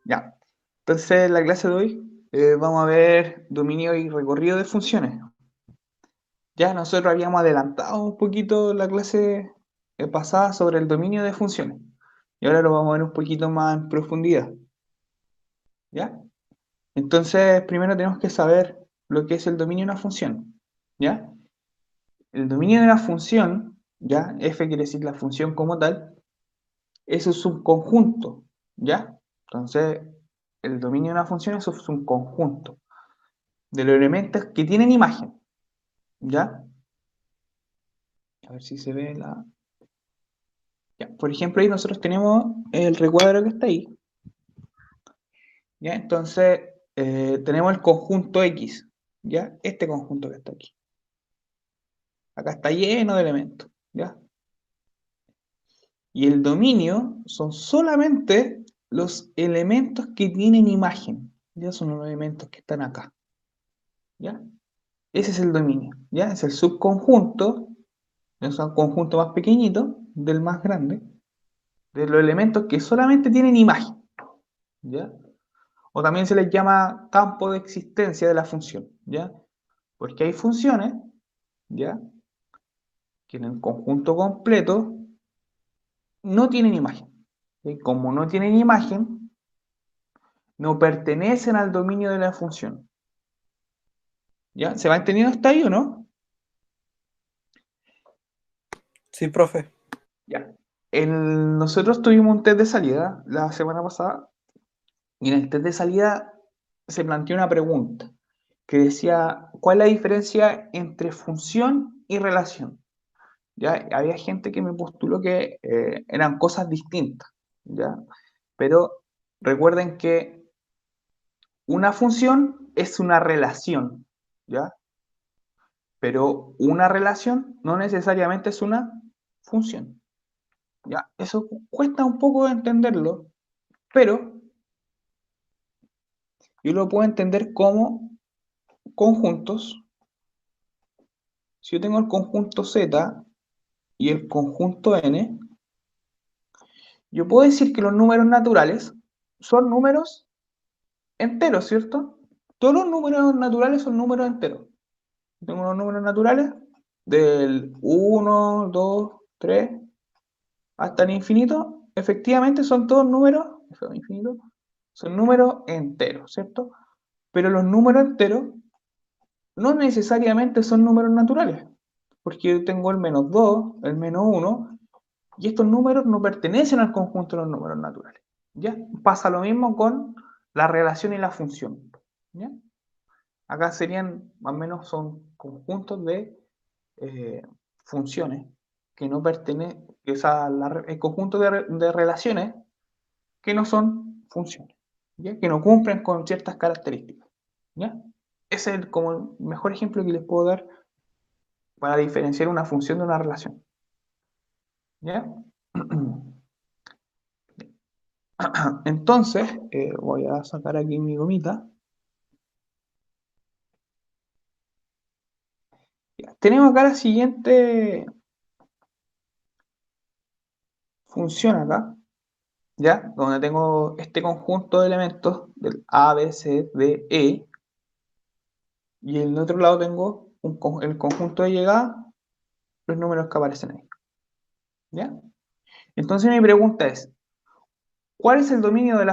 Ya. Entonces, en la clase de hoy vamos a ver dominio y recorrido de funciones. Ya nosotros habíamos adelantado un poquito la clase pasada sobre el dominio de funciones. Y ahora lo vamos a ver un poquito más en profundidad. ¿Ya? Entonces, primero tenemos que saber lo que es el dominio de una función. ¿Ya? El dominio de una función, ¿ya? F quiere decir la función como tal, es un subconjunto. ¿Ya? Entonces, el dominio de una función es un subconjunto de los elementos que tienen imagen, ¿ya? A ver si se ve la... Ya, por ejemplo, ahí nosotros tenemos el recuadro que está ahí, ¿ya? Entonces, tenemos el conjunto X, ¿ya? Este conjunto que está aquí. Acá está lleno de elementos, ¿ya? Y el dominio son solamente los elementos que tienen imagen, ¿ya? Son los elementos que están acá, ¿ya? Ese es el dominio, ¿ya? Es el subconjunto, es un conjunto más pequeñito del más grande, de los elementos que solamente tienen imagen, ¿ya? O también se les llama campo de existencia de la función, ¿ya? Porque hay funciones, ¿ya? Que en el conjunto completo no tienen imagen. Y como no tienen imagen, no pertenecen al dominio de la función, ¿ya? ¿Se va entendiendo hasta ahí o no? Sí, profe. Ya. Nosotros tuvimos un test de salida la semana pasada y en el test de salida se planteó una pregunta que decía, ¿cuál es la diferencia entre función y relación? ¿Ya? Había gente que me postuló que eran cosas distintas, ¿ya? Pero recuerden que una función es una relación, ¿ya? Pero una relación no necesariamente es una función, ¿ya? Eso cuesta un poco de entenderlo, pero yo lo puedo entender como conjuntos. Si yo tengo el conjunto Z y el conjunto N, yo puedo decir que los números naturales son números enteros, ¿cierto? Todos los números naturales son números enteros. Tengo los números naturales del 1, 2, 3 hasta el infinito. Efectivamente son todos números, infinito, son números enteros, ¿cierto? Pero los números enteros no necesariamente son números naturales, porque yo tengo el menos 2, el menos 1, y estos números no pertenecen al conjunto de los números naturales. ¿Ya? Pasa lo mismo con la relación y la función. ¿Ya? Acá serían, más o menos, son conjuntos de eh, funciones que no pertenecen, o sea, el conjunto de relaciones que no son funciones, ¿ya? Que no cumplen con ciertas características. ¿Ya? Ese es como el mejor ejemplo que les puedo dar para diferenciar una función de una relación. ¿Ya? Entonces, voy a sacar aquí mi gomita. Ya, tenemos acá la siguiente función acá, ¿ya? Donde tengo este conjunto de elementos del A, B, C, D, E, y en el otro lado tengo el conjunto de llegada, los números que aparecen ahí, ¿ya? Entonces mi pregunta es, ¿cuál es el dominio de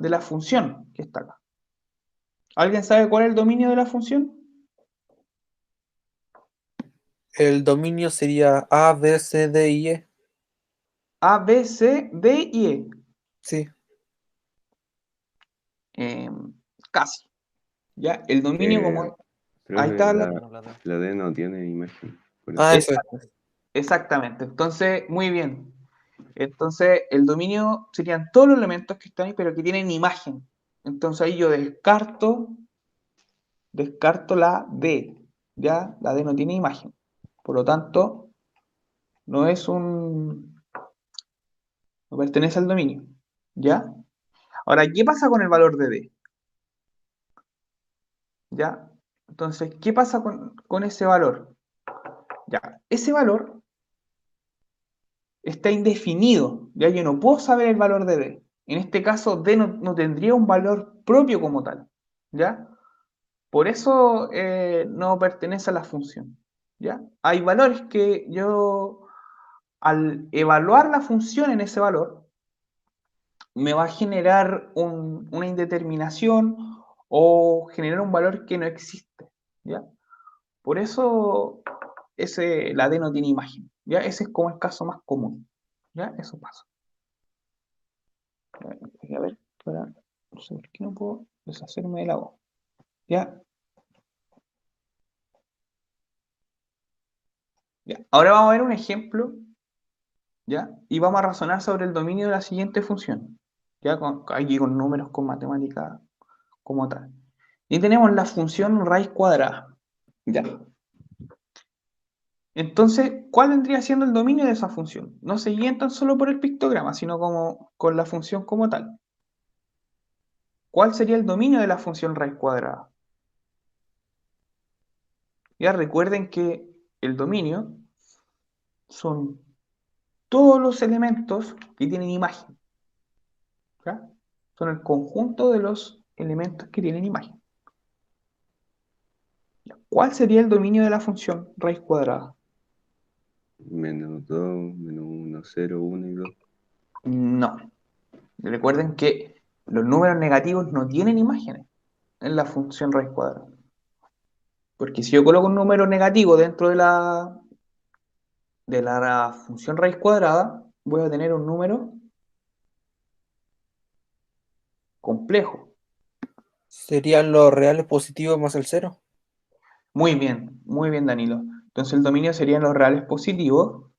la función que está acá? ¿Alguien sabe cuál es el dominio de la función? El dominio sería A, B, C, D, I, E. A, B, C, D y E. Sí. Eh, Casi, ¿ya? El dominio Eh, como... Ahí profe, está la D no tiene imagen, por eso. Ah, eso esa- es. exactamente. Entonces, muy bien. Entonces, el dominio serían todos los elementos que están ahí, pero que tienen imagen. Entonces ahí yo descarto la D, ¿ya? La D no tiene imagen. Por lo tanto, no es un... no pertenece al dominio, ¿ya? Ahora, ¿qué pasa con el valor de D? ¿Ya? Entonces, ¿qué pasa con ese valor? Ya, ese valor está indefinido, ¿ya? Yo no puedo saber el valor de D. en este caso D no tendría un valor propio como tal, ¿ya? Por eso no pertenece a la función, ¿ya? Hay valores que yo, al evaluar la función en ese valor, me va a generar una indeterminación o generar un valor que no existe, ¿ya? Por eso la D no tiene imagen, ¿ya? Ese es como el caso más común, ¿ya? Eso pasa. A ver, no sé por qué no puedo deshacerme de la voz, ¿ya? Ya. Ahora vamos a ver un ejemplo, ¿ya? Y vamos a razonar sobre el dominio de la siguiente función, ¿ya? Aquí con números, con matemática como tal. Y tenemos la función raíz cuadrada, ¿ya? Entonces, ¿cuál vendría siendo el dominio de esa función? No se guían tan solo por el pictograma, sino como con la función como tal. ¿Cuál sería el dominio de la función raíz cuadrada? Ya recuerden que el dominio son todos los elementos que tienen imagen, ¿ya? Son el conjunto de los elementos que tienen imagen. ¿Cuál sería el dominio de la función raíz cuadrada? Menos 2, menos 1, 0, 1 y 2. No. Recuerden que los números negativos no tienen imágenes en la función raíz cuadrada. Porque si yo coloco un número negativo dentro de la función raíz cuadrada, voy a tener un número complejo. ¿Serían los reales positivos más el 0? Muy bien, Danilo. Entonces el dominio serían los reales positivos,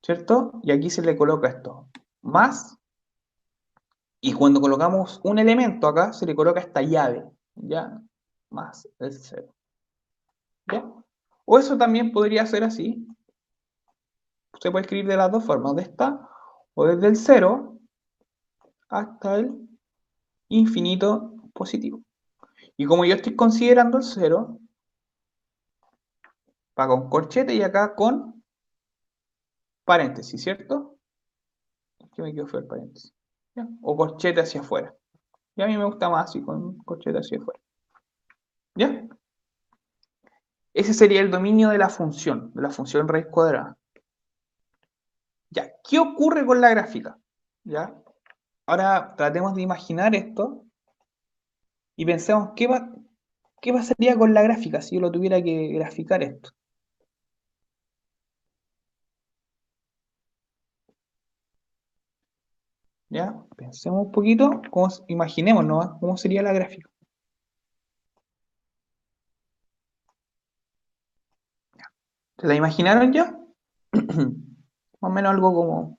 ¿cierto? Y aquí se le coloca esto, más, y cuando colocamos un elemento acá, se le coloca esta llave, ¿ya? Más el 0, ¿ya? O eso también podría ser así. Se puede escribir de las dos formas, de esta, o desde el 0 hasta el infinito positivo. Y como yo estoy considerando el 0, va con corchete y acá con paréntesis, ¿cierto? Aquí me quedo fue el paréntesis. ¿Ya? O corchete hacia afuera. Y a mí me gusta más así, con corchete hacia afuera. ¿Ya? Ese sería el dominio de la función raíz cuadrada. Ya, ¿qué ocurre con la gráfica? ¿Ya? Ahora tratemos de imaginar esto y pensemos qué pasaría con la gráfica si yo lo tuviera que graficar esto. ¿Ya? Pensemos un poquito, imaginemos nomás cómo sería la gráfica. ¿Se la imaginaron ya? Más o menos algo como...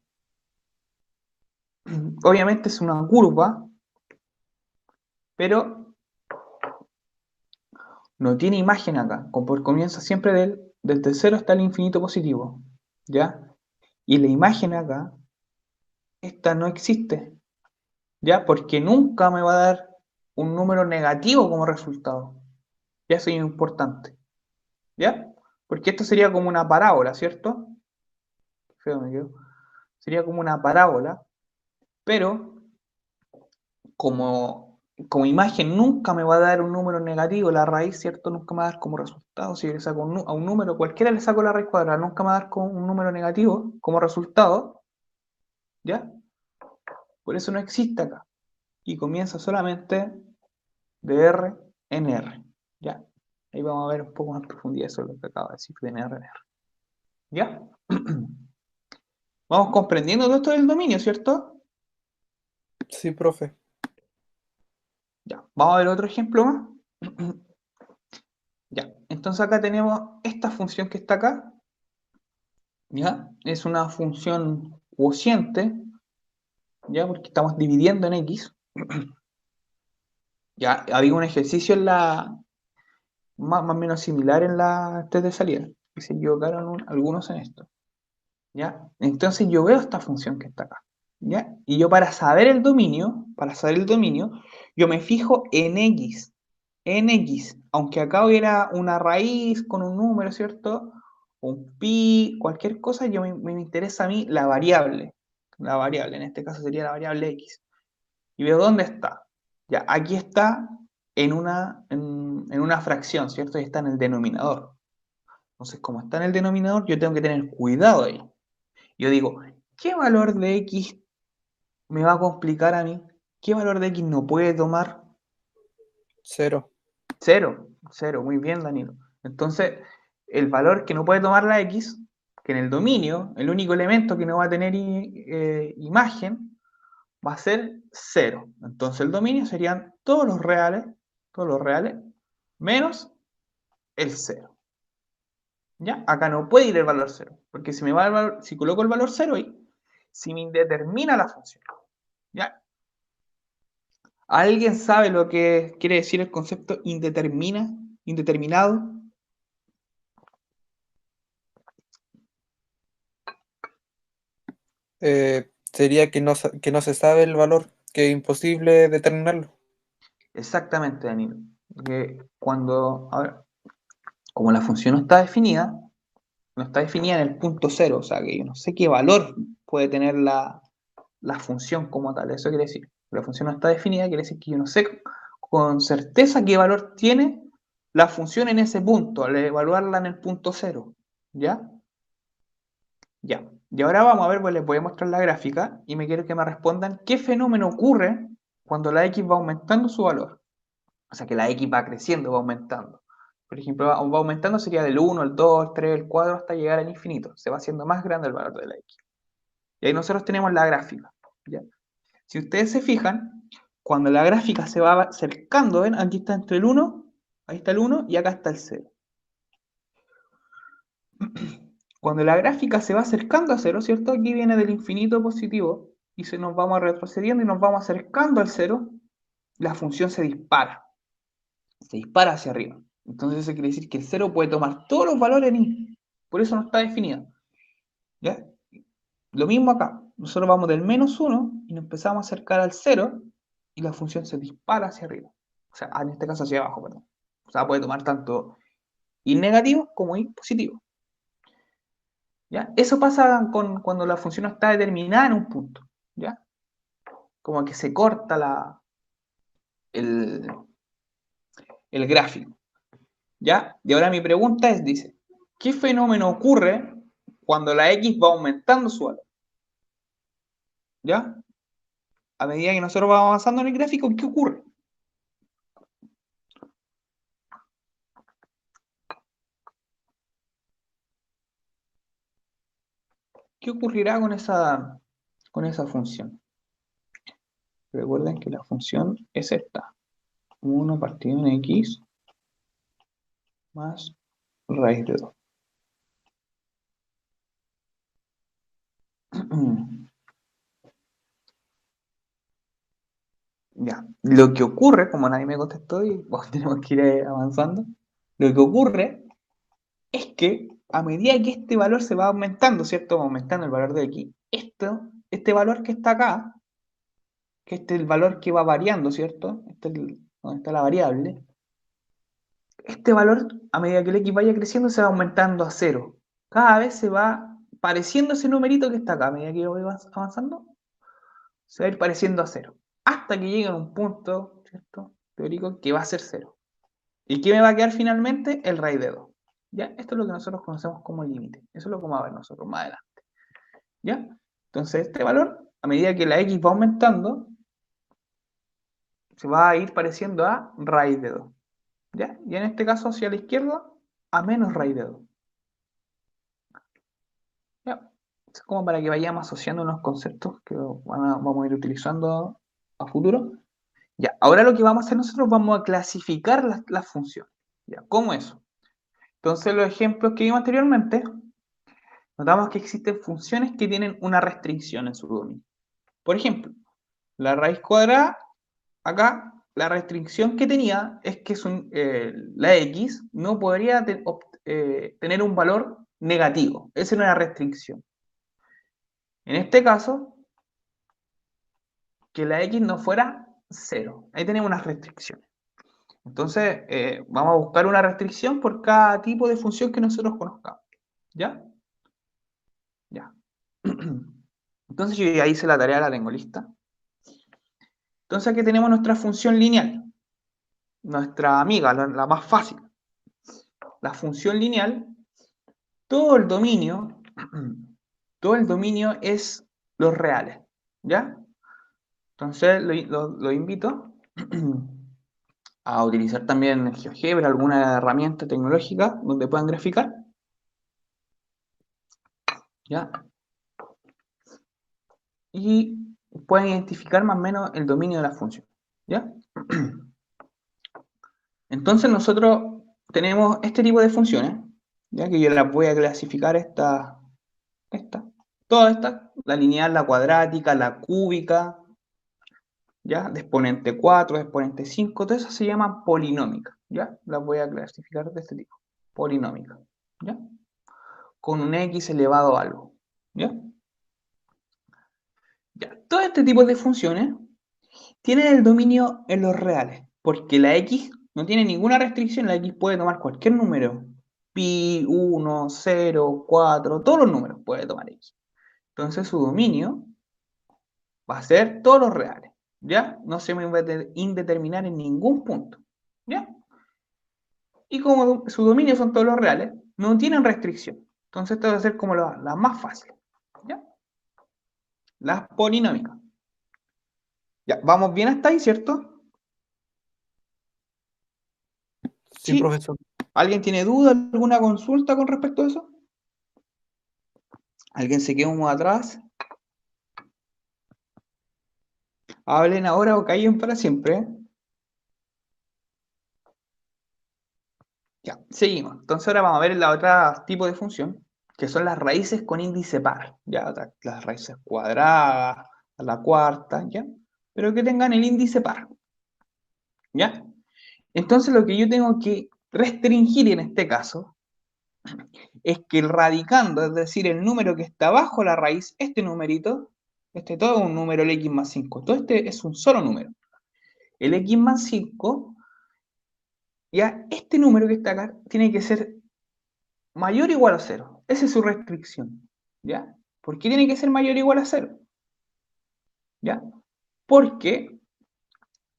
Obviamente es una curva, pero no tiene imagen acá. Comienza siempre del tercero hasta el infinito positivo. ¿Ya? Y la imagen acá, esta no existe. ¿Ya? Porque nunca me va a dar un número negativo como resultado. Ya eso es importante. ¿Ya? Porque esto sería como una parábola, ¿cierto? Feo me quedo. Sería como una parábola, pero como imagen nunca me va a dar un número negativo, la raíz, ¿cierto? Nunca me va a dar como resultado. Si yo le saco a un número, cualquiera le saco la raíz cuadrada, nunca me va a dar como un número negativo como resultado, ¿ya? Por eso no existe acá. Y comienza solamente de R en R, ¿ya? Ahí vamos a ver un poco más en profundidad eso lo que acabo de decir, de R en R. ¿Ya? Vamos comprendiendo todo esto del dominio, ¿cierto? Sí, profe. Ya, vamos a ver otro ejemplo más. Ya, entonces acá tenemos esta función que está acá, ¿ya? Es una función cociente, ¿ya? Porque estamos dividiendo en X. Ya, había un ejercicio más o menos similar en la test de salida, y se equivocaron algunos en esto, ¿ya? Entonces yo veo esta función que está acá, ¿ya? Y yo para saber el dominio, yo me fijo en X, aunque acá hubiera una raíz con un número, ¿cierto? Un pi, cualquier cosa, me interesa a mí la variable, la variable, en este caso sería la variable x, y veo dónde está. Ya, aquí está en una fracción, ¿cierto? Y está en el denominador. Entonces, como está en el denominador, yo tengo que tener cuidado ahí. Yo digo, ¿qué valor de x me va a complicar a mí? ¿Qué valor de x no puede tomar? 0. 0. 0, muy bien, Danilo. Entonces, el valor que no puede tomar la x, que en el dominio, el único elemento que no va a tener imagen, va a ser 0. Entonces, el dominio serían todos los reales, menos el 0. ¿Ya? Acá no puede ir el valor 0, porque si coloco el valor 0 ahí, si me indetermina la función. ¿Ya? ¿Alguien sabe lo que quiere decir el concepto indeterminado? Sería que no se sabe el valor, que es imposible determinarlo. Exactamente, Danilo. Porque como la función no está definida en el punto 0, o sea que yo no sé qué valor puede tener la función como tal. Eso quiere decir, la función no está definida, quiere decir que yo no sé con certeza qué valor tiene la función en ese punto, al evaluarla en el punto 0. ¿Ya? Ya. Y ahora vamos a ver, pues les voy a mostrar la gráfica y me quiero que me respondan qué fenómeno ocurre cuando la x va aumentando su valor. O sea que la x va creciendo, va aumentando. Por ejemplo, va aumentando sería del 1, el 2, el 3, el 4 hasta llegar al infinito. Se va haciendo más grande el valor de la x. Y ahí nosotros tenemos la gráfica. ¿Ya? Si ustedes se fijan, cuando la gráfica se va acercando, ¿ven? Aquí está entre el 1, ahí está el 1 y acá está el 0. Cuando la gráfica se va acercando a 0, ¿cierto? Aquí viene del infinito positivo y nos vamos retrocediendo y nos vamos acercando al 0, la función se dispara hacia arriba. Entonces eso quiere decir que el 0 puede tomar todos los valores en i, por eso no está definida. ¿Ya? Lo mismo acá, nosotros vamos del menos 1 y nos empezamos a acercar al 0 y la función se dispara hacia arriba. O sea, en este caso hacia abajo, perdón. O sea, puede tomar tanto i negativo como i positivo. ¿Ya? Eso pasa cuando la función no está determinada en un punto. ¿Ya? Como que se corta el, el gráfico. ¿Ya? Y ahora mi pregunta es, dice, ¿qué fenómeno ocurre cuando la x va aumentando su valor? ¿Ya? A medida que nosotros vamos avanzando en el gráfico, ¿qué ocurre? ¿Qué ocurrirá con esa función? Recuerden que la función es esta. 1 partido en x más raíz de 2. Ya, lo que ocurre, como nadie me contestó y tenemos que ir avanzando, lo que ocurre es que a medida que este valor se va aumentando, ¿cierto? Va aumentando el valor de aquí, este valor que está acá, que este es el valor que va variando, ¿cierto? Donde está la variable, este valor, a medida que el x vaya creciendo, se va aumentando a 0. Cada vez se va pareciendo ese numerito que está acá, a medida que yo voy avanzando, se va a ir pareciendo a 0. Hasta que llegue a un punto, ¿cierto? Teórico que va a ser 0. ¿Y qué me va a quedar finalmente? El raíz de 2. ¿Ya? Esto es lo que nosotros conocemos como límite. Eso es lo que vamos a ver nosotros más adelante. ¿Ya? Entonces, este valor, a medida que la x va aumentando, se va a ir pareciendo a raíz de 2. ¿Ya? Y en este caso, hacia la izquierda, a menos raíz de 2. ¿Ya? Es como para que vayamos asociando unos conceptos que vamos a ir utilizando a futuro. Ya, ahora lo que vamos a hacer nosotros, vamos a clasificar las funciones. ¿Ya? ¿Cómo eso? Entonces, los ejemplos que vimos anteriormente, notamos que existen funciones que tienen una restricción en su dominio. Por ejemplo, la raíz cuadrada, acá, la restricción que tenía es que la x no podría tener un valor negativo. Esa era una restricción. En este caso, que la x no fuera 0. Ahí tenemos unas restricciones. Entonces, vamos a buscar una restricción por cada tipo de función que nosotros conozcamos. ¿Ya? Ya. Entonces yo ya hice la tarea, la tengo lista. Entonces aquí tenemos nuestra función lineal, nuestra amiga, la más fácil. La función lineal, todo el dominio es los reales, ¿ya? Entonces lo invito a utilizar también GeoGebra, alguna herramienta tecnológica donde puedan graficar, ¿ya? Y pueden identificar más o menos el dominio de la función, ¿ya? Entonces nosotros tenemos este tipo de funciones, ya que yo las voy a clasificar todas estas, la lineal, la cuadrática, la cúbica, ¿ya? De exponente 4, de exponente 5, todas esas se llaman polinómicas, ¿ya? Las voy a clasificar de este tipo, polinómicas, ¿ya? Con un x elevado a algo, ¿ya? Ya, todo este tipo de funciones tienen el dominio en los reales, porque la x no tiene ninguna restricción, la x puede tomar cualquier número, pi, 1, 0, 4, todos los números puede tomar x. Entonces su dominio va a ser todos los reales, ¿ya? No se va a indeterminar en ningún punto, ¿ya? Y como su dominio son todos los reales, no tienen restricción. Entonces esto va a ser como la más fácil, ¿ya? Las polinómicas. Ya, vamos bien hasta ahí, ¿cierto? Sí, profesor. ¿Alguien tiene duda, alguna consulta con respecto a eso? ¿Alguien se quedó muy atrás? Hablen ahora o callen para siempre. Ya, seguimos. Entonces ahora vamos a ver la otra tipo de función, que son las raíces con índice par. Ya, las raíces cuadradas, a la cuarta, ¿ya? Pero que tengan el índice par. ¿Ya? Entonces lo que yo tengo que restringir en este caso es que el radicando, es decir, el número que está bajo la raíz, este numerito, todo es un número, el x más 5, todo este es un solo número. El x más 5, ya este número que está acá tiene que ser mayor o igual a 0. Esa es su restricción, ¿ya? ¿Por qué tiene que ser mayor o igual a 0? ¿Ya? Porque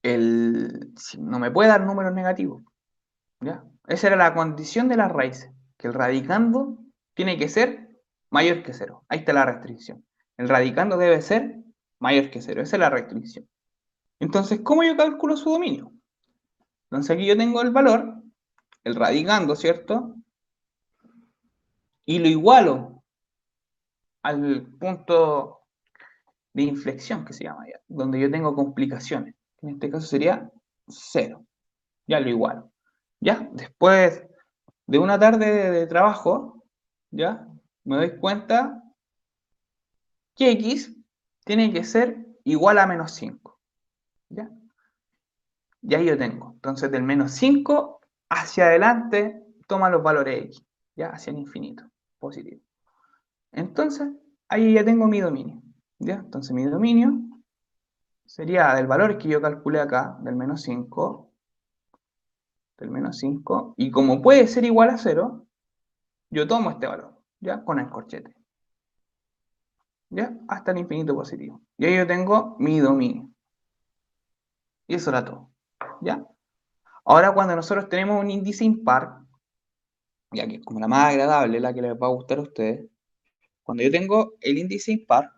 no me puede dar números negativos, ¿ya? Esa era la condición de las raíces, que el radicando tiene que ser mayor que 0. Ahí está la restricción. El radicando debe ser mayor que 0. Esa es la restricción. Entonces, ¿cómo yo calculo su dominio? Entonces aquí yo tengo el valor, el radicando, ¿cierto? Y lo igualo al punto de inflexión que se llama ya, donde yo tengo complicaciones. En este caso sería 0. Ya lo igualo. Ya, después de una tarde de trabajo, ya, me doy cuenta que x tiene que ser igual a menos 5. ¿Ya? Y ahí yo tengo. Entonces del menos 5 hacia adelante toma los valores x, ya, hacia el infinito, positivo. Entonces, ahí ya tengo mi dominio. ¿Ya? Entonces mi dominio sería del valor que yo calculé acá, del menos 5, y como puede ser igual a 0, yo tomo este valor, ¿ya? Con el corchete. ¿Ya? Hasta el infinito positivo. Y ahí yo tengo mi dominio. Y eso era todo. ¿Ya? Ahora cuando nosotros tenemos un índice impar, ya que es como la más agradable, la que les va a gustar a ustedes, cuando yo tengo el índice impar,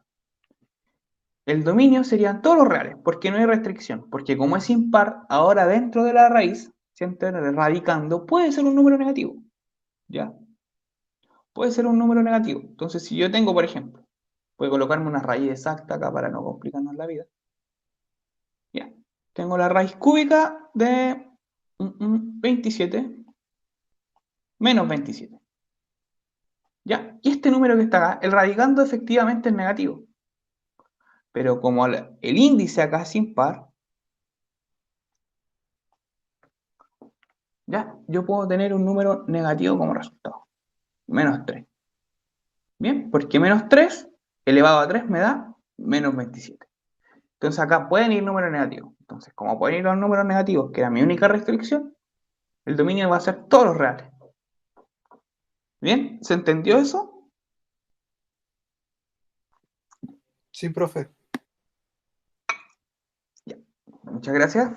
el dominio serían todos los reales, porque no hay restricción, porque como es impar, ahora dentro de la raíz, siempre radicando, puede ser un número negativo, ¿ya? Puede ser un número negativo. Entonces, si yo tengo, por ejemplo, voy a colocarme una raíz exacta acá para no complicarnos la vida, ¿ya? Tengo la raíz cúbica de 27 menos 27. ¿Ya? Y este número que está acá, el radicando efectivamente es negativo. Pero como el índice acá es impar, ¿ya? Yo puedo tener un número negativo como resultado. Menos 3. ¿Bien? Porque menos 3 elevado a 3 me da menos 27. Entonces acá pueden ir números negativos. Entonces, como pueden ir los números negativos, que era mi única restricción, el dominio va a ser todos los reales. ¿Bien? ¿Se entendió eso? Sí, profe. Muchas gracias.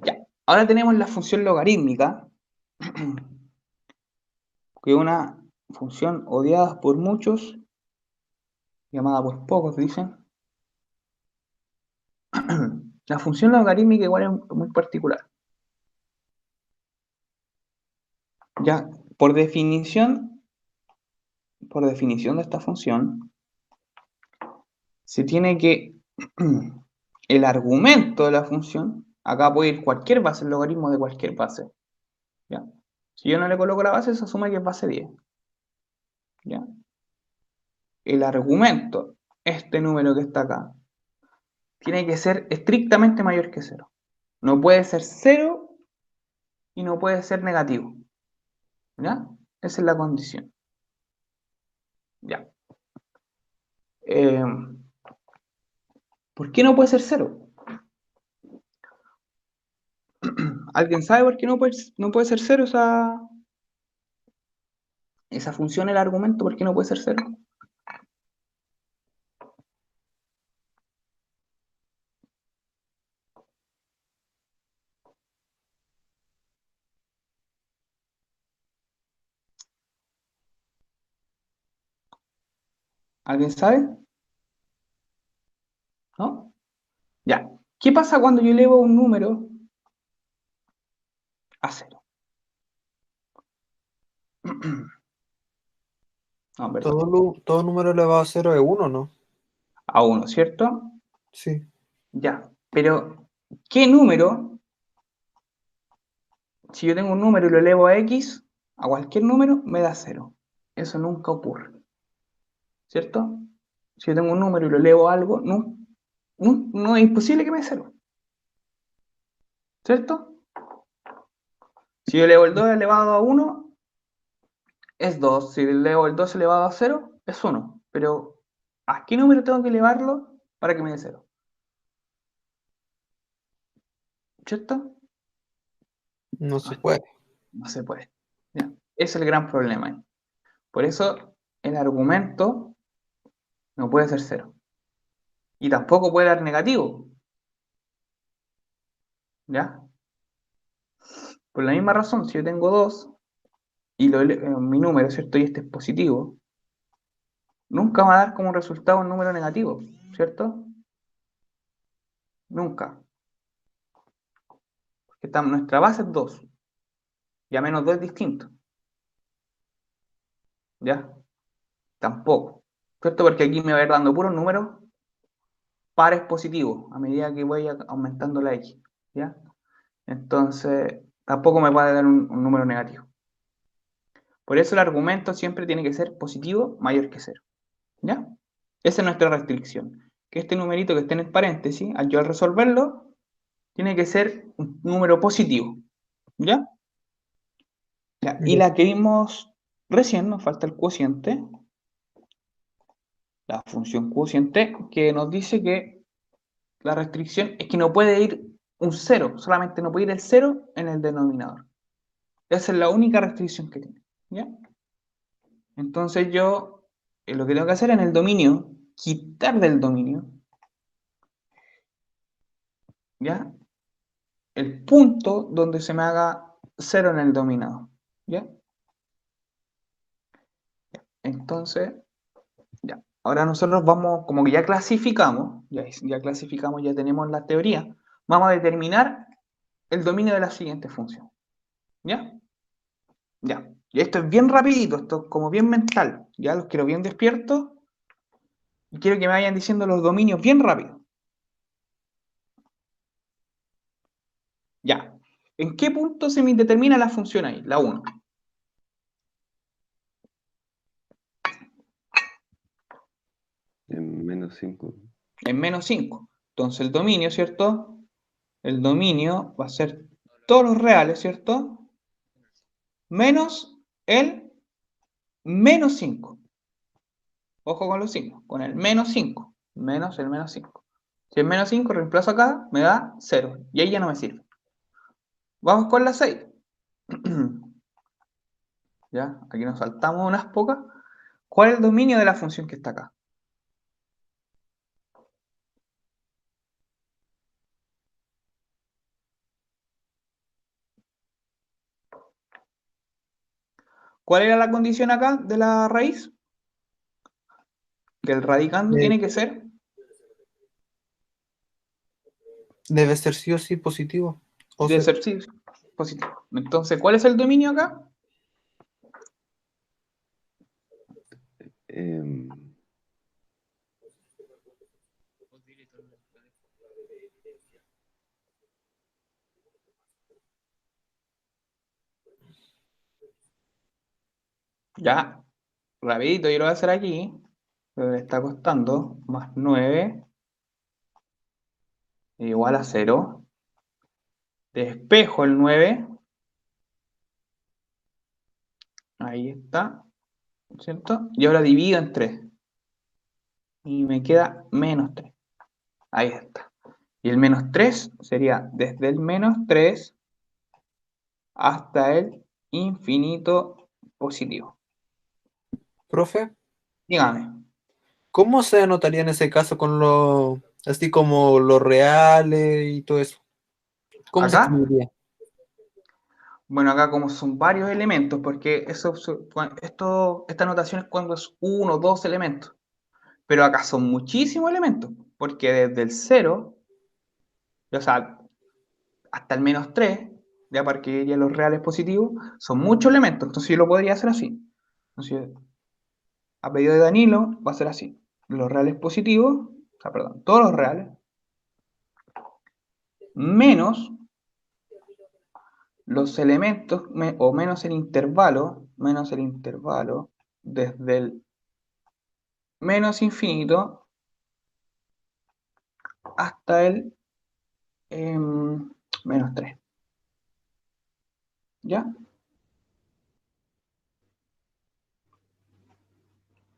Ya. Ahora tenemos la función logarítmica, que es una función odiada por muchos, llamada por pocos, dicen. La función logarítmica igual es muy particular. Ya, por definición de esta función, se tiene que el argumento de la función, acá puede ir cualquier base, el logaritmo de cualquier base. ¿Ya? Si yo no le coloco la base, se asume que es base 10. ¿Ya? El argumento, este número que está acá, tiene que ser estrictamente mayor que 0. No puede ser 0 y no puede ser negativo. ¿Ya? Esa es la condición. ¿Ya? ¿Por qué no puede ser 0? ¿Alguien sabe por qué no puede ser 0 esa función, el argumento? ¿Por qué no puede ser 0? ¿Alguien sabe? ¿No? Ya. ¿Qué pasa cuando yo elevo un número a 0? No, perdón. Todo número elevado a 0 es 1, ¿no? A 1, ¿cierto? Sí. Ya. Pero, ¿qué número? Si yo tengo un número y lo elevo a x, a cualquier número, me da 0. Eso nunca ocurre. ¿Cierto? Si yo tengo un número y lo elevo a algo, no es imposible que me dé 0. ¿Cierto? Si yo elevo el 2 elevado a 1, es 2. Si elevo el 2 elevado a 0, es 1. Pero, ¿a qué número tengo que elevarlo para que me dé 0? ¿Cierto? No se puede. No se puede. ¿Ya? Ese es el gran problema. Por eso, el argumento no puede ser 0. Y tampoco puede dar negativo. ¿Ya? Por la misma razón, si yo tengo 2 y mi número, ¿cierto? Y este es positivo, nunca va a dar como resultado un número negativo, ¿cierto? Nunca. Porque nuestra base es 2. Y a menos 2 es distinto. ¿Ya? Tampoco. ¿Cierto? Porque aquí me va a ir dando puros números pares positivos a medida que voy aumentando la x. ¿Ya? Entonces, tampoco me puede dar un número negativo. Por eso el argumento siempre tiene que ser positivo mayor que 0. ¿Ya? Esa es nuestra restricción. Que este numerito que está en el paréntesis, al resolverlo, tiene que ser un número positivo. ¿Ya? Ya. Y Ya. la que vimos recién, nos falta el cociente. La función cociente, que nos dice que la restricción es que no puede ir un 0, solamente no puede ir el 0 en el denominador. Esa es la única restricción que tiene. ¿Ya? Entonces yo lo que tengo que hacer en el dominio, quitar del dominio, ¿ya? El punto donde se me haga 0 en el dominador. ¿Ya? Entonces, ya. Ahora nosotros vamos, como que ya clasificamos, ya tenemos la teoría, vamos a determinar el dominio de la siguiente función. ¿Ya? Ya. Y esto es bien rapidito, esto es como bien mental. Ya los quiero bien despiertos y quiero que me vayan diciendo los dominios bien rápido. Ya. ¿En qué punto se me determina la función ahí? La 1. En menos 5. En menos 5. Entonces el dominio, ¿cierto? El dominio va a ser todos los reales, ¿cierto? Menos el menos 5. Ojo con los signos. Con el menos 5. Menos el menos 5. Si es menos 5, reemplazo acá, me da 0. Y ahí ya no me sirve. Vamos con la 6. Ya, aquí nos saltamos unas pocas. ¿Cuál es el dominio de la función que está acá? ¿Cuál era la condición acá de la raíz? Que el radicando Eh, tiene que ser Debe ser sí o sí positivo. O de cero. ser sí, positivo. Entonces, ¿cuál es el dominio acá? Em, Ya, rapidito, yo lo voy a hacer aquí. Me está costando más 9 igual a 0. Despejo el 9. Ahí está, ¿cierto? Y ahora divido en 3. Y me queda menos 3. Ahí está. Y el menos 3 sería desde el menos 3 hasta el infinito positivo. Profe, Dígame. ¿cómo se anotaría en ese caso con lo, así como los reales y todo eso? ¿Cómo se Acá, escribiría? bueno, acá como son varios elementos, porque esta notación es cuando es uno o dos elementos. Pero acá son muchísimos elementos, porque desde el 0, o sea, hasta el menos 3, ya para que ya los reales positivos, son muchos elementos. Entonces yo lo podría hacer así. Entonces, a pedido de Danilo, va a ser así. Los reales positivos, o sea, perdón, todos los reales, menos los elementos, o menos el intervalo, desde el menos infinito hasta el menos 3. ¿Ya?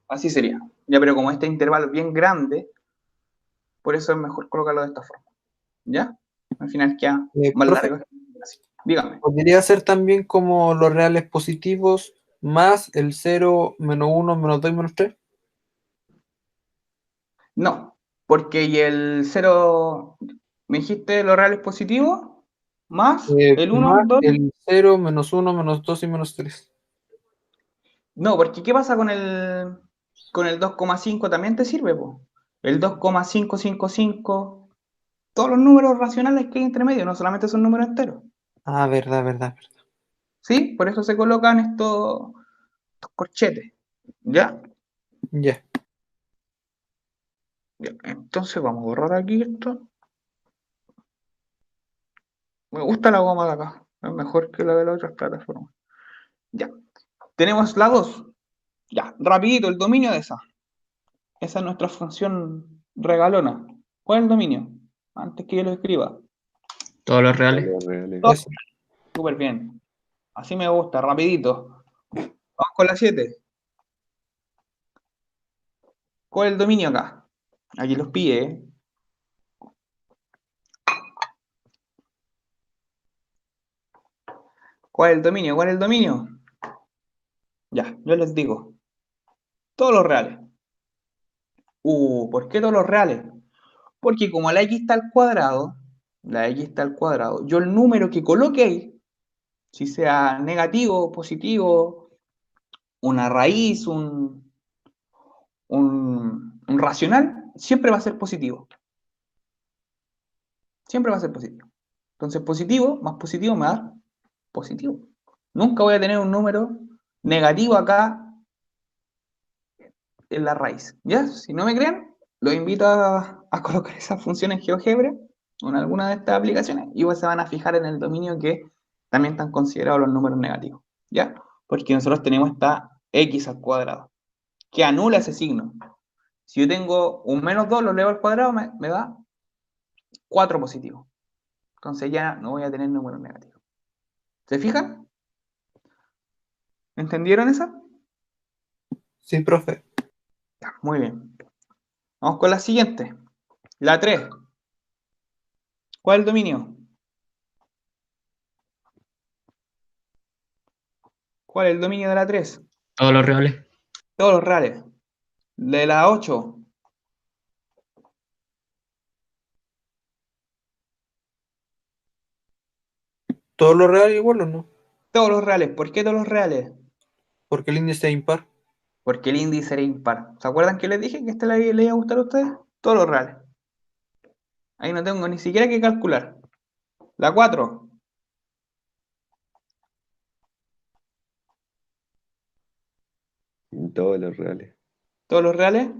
Así sería. Ya, pero como este intervalo es bien grande, por eso es mejor colocarlo de esta forma. ¿Ya? Al final queda más Profe, largo. Así. Dígame. podría ser también como los reales positivos más el cero menos uno menos 2 menos 3. No, porque y el 0, me dijiste los reales positivos, más el uno, Más el 2. el cero menos uno menos 2 y menos 3. No, porque ¿qué pasa con el 2,5 también te sirve, po? El 2,555, todos los números racionales que hay entre medio, no solamente son números enteros. Ah, verdad, verdad, verdad. ¿Sí? Por eso se colocan estos corchetes. ¿Ya? Ya. Ya. Entonces vamos a borrar aquí esto. Me gusta la goma de acá. Es mejor que la de las otras plataformas. Ya. Tenemos la 2. Ya. Rapidito, el dominio de esa. Esa es nuestra función regalona. ¿Cuál es el dominio? Antes que yo lo escriba. Todos los todos reales. los reales. Top. Eso. Súper bien. Así me gusta, rapidito. Vamos con la 7. ¿Cuál es el dominio acá? Aquí los pille, ¿eh? ¿Cuál es el dominio? ¿Cuál es el dominio? Ya, yo les digo. Todos los reales. ¿Por qué todos los reales? Porque como la x está al cuadrado, yo el número que coloque ahí, si sea negativo, positivo, una raíz, un racional, siempre va a ser positivo. Siempre va a ser positivo. Entonces, positivo más positivo me da positivo. Nunca voy a tener un número negativo acá en la raíz. ¿Ya? Si no me creen, los invito a colocar esas funciones en GeoGebra o en alguna de estas aplicaciones y pues se van a fijar en el dominio que también están considerados los números negativos. ¿Ya? Porque nosotros tenemos esta x al cuadrado, que anula ese signo. Si yo tengo un menos 2 lo elevo al cuadrado, me da 4 positivo. Entonces ya no voy a tener números negativos. ¿Se fijan? ¿Entendieron esa? Sí, profe. Ya, muy bien. Vamos con la siguiente. La 3. ¿Cuál es el dominio? ¿Cuál es el dominio de la 3? Todos los reales. Todos los reales. De la 8. ¿Todos los reales igual o no? Todos los reales. ¿Por qué todos los reales? Porque el índice es impar. Porque el índice era impar. ¿Se acuerdan que les dije que este le iba a gustar a ustedes? Todos los reales. Ahí no tengo ni siquiera que calcular. La 4. Todos los reales. Todos los reales.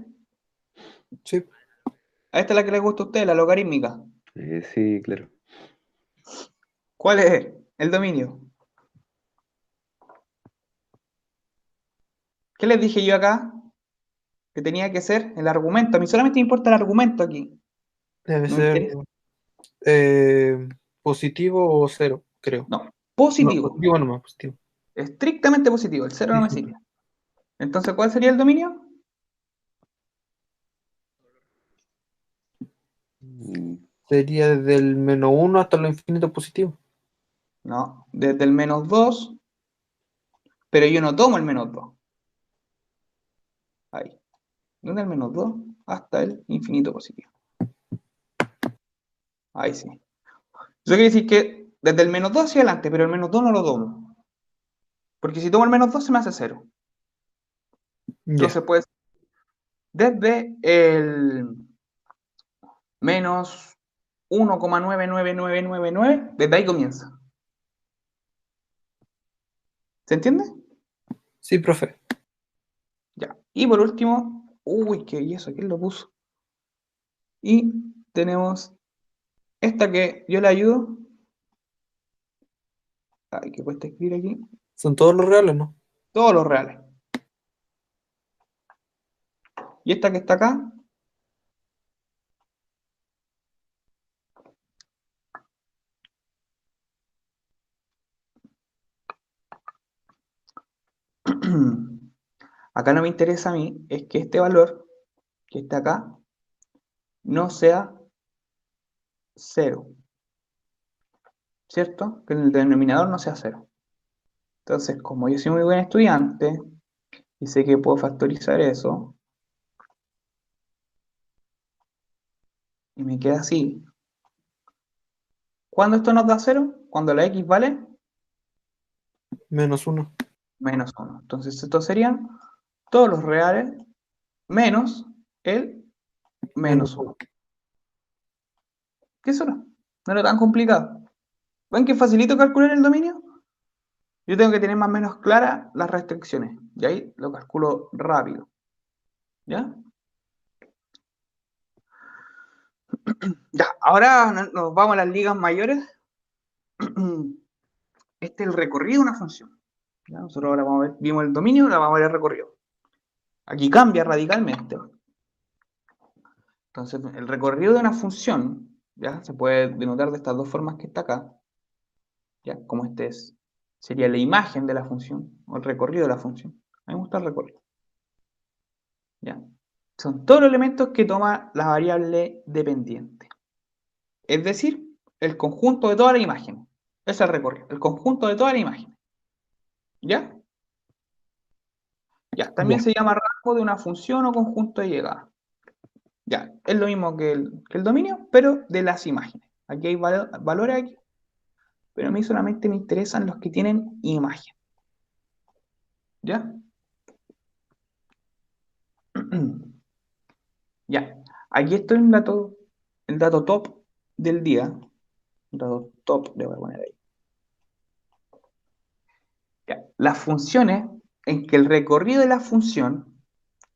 Sí. A esta es la que les gusta a ustedes, la logarítmica. Sí, claro. ¿Cuál es el dominio? ¿Qué les dije yo acá? Que tenía que ser el argumento. A mí solamente me importa el argumento aquí. Debe No me ser interesa. positivo o cero, creo. No, No, positivo. positivo nomás, positivo. Estrictamente positivo. El cero Sí, no me sí. sirve. Entonces, ¿cuál sería el dominio? Mm, Sería desde el -1 hasta lo infinito positivo. No, desde el -2, pero yo no tomo el -2. Ahí. Desde el -2 hasta el infinito positivo. Ahí sí. Eso quiere decir que desde el -2 hacia adelante, pero el -2 no lo tomo. Porque si tomo el -2 se me hace 0. Ya. Entonces, pues, desde el menos 1,99999, desde ahí comienza. ¿Se entiende? Sí, profe. Ya. Y por último, uy, ¿qué y eso? ¿Quién lo puso? Y tenemos esta que yo le ayudo. Ay, que cuesta escribir aquí. Son todos los reales, ¿no? Todos los reales. Y esta que está acá, acá no me interesa a mí, es que este valor que está acá no sea 0, ¿cierto? Que el denominador no sea 0. Entonces, como yo soy muy buen estudiante y sé que puedo factorizar eso, y me queda así. ¿Cuándo esto nos da 0? Cuando la x vale -1. -1. Entonces, estos serían todos los reales menos el -1. -1. ¿Qué eso no? No era tan complicado. ¿Ven que facilito calcular el dominio? Yo tengo que tener más o menos claras las restricciones. Y ahí lo calculo rápido. ¿Ya? Ya, ahora nos vamos a las ligas mayores. Este es el recorrido de una función. ¿Ya? Nosotros ahora vamos a ver, vimos el dominio, ahora vamos a ver el recorrido. Aquí cambia radicalmente. Entonces, el recorrido de una función, ¿ya? Se puede denotar de estas dos formas que está acá. ¿Ya? Como este es, sería la imagen de la función, o el recorrido de la función. A mí me gusta el recorrido. ¿Ya? Son todos los elementos que toma la variable dependiente. Es decir, el conjunto de todas las imágenes. Ese es el recorrido, el conjunto de todas las imágenes. ¿Ya? Ya, también Ya. se llama rango de una función o conjunto de llegada. Ya, es lo mismo que el dominio, pero de las imágenes. Aquí hay valores aquí, pero a mí solamente me interesan los que tienen imagen. ¿Ya? Ya, aquí estoy el dato top del día. El dato top le voy a poner ahí. Ya, las funciones en que el recorrido de la función